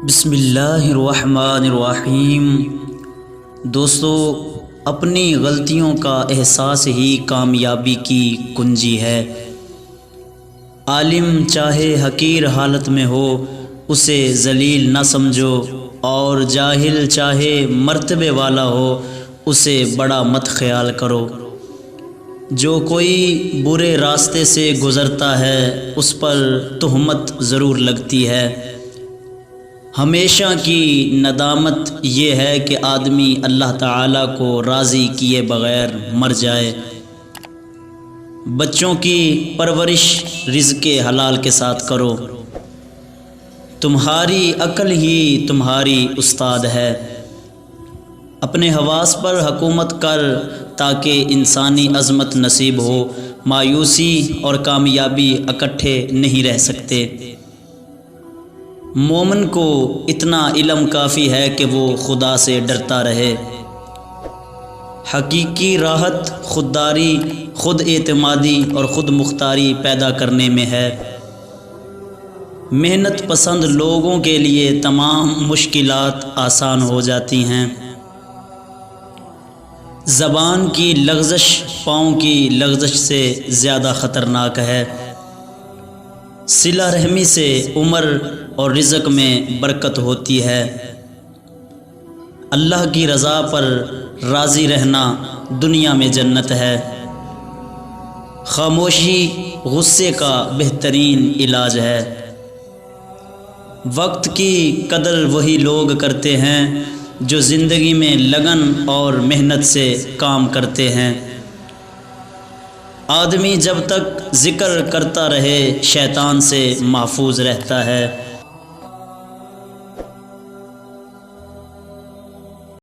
بسم اللہ الرحمن الرحیم۔ دوستو، اپنی غلطیوں کا احساس ہی کامیابی کی کنجی ہے۔ عالم چاہے حقیر حالت میں ہو اسے ذلیل نہ سمجھو، اور جاہل چاہے مرتبے والا ہو اسے بڑا مت خیال کرو۔ جو کوئی برے راستے سے گزرتا ہے اس پر تہمت ضرور لگتی ہے۔ ہمیشہ کی ندامت یہ ہے کہ آدمی اللہ تعالیٰ کو راضی کیے بغیر مر جائے۔ بچوں کی پرورش رزق حلال کے ساتھ کرو، تمہاری عقل ہی تمہاری استاد ہے۔ اپنے حواس پر حکومت کر تاکہ انسانی عظمت نصیب ہو۔ مایوسی اور کامیابی اکٹھے نہیں رہ سکتے۔ مومن کو اتنا علم کافی ہے کہ وہ خدا سے ڈرتا رہے۔ حقیقی راحت خودداری، خود اعتمادی اور خود مختاری پیدا کرنے میں ہے۔ محنت پسند لوگوں کے لیے تمام مشکلات آسان ہو جاتی ہیں۔ زبان کی لغزش پاؤں کی لغزش سے زیادہ خطرناک ہے۔ صلہ رحمی سے عمر اور رزق میں برکت ہوتی ہے۔ اللہ کی رضا پر راضی رہنا دنیا میں جنت ہے۔ خاموشی غصے کا بہترین علاج ہے۔ وقت کی قدر وہی لوگ کرتے ہیں جو زندگی میں لگن اور محنت سے کام کرتے ہیں۔ آدمی جب تک ذکر کرتا رہے شیطان سے محفوظ رہتا ہے۔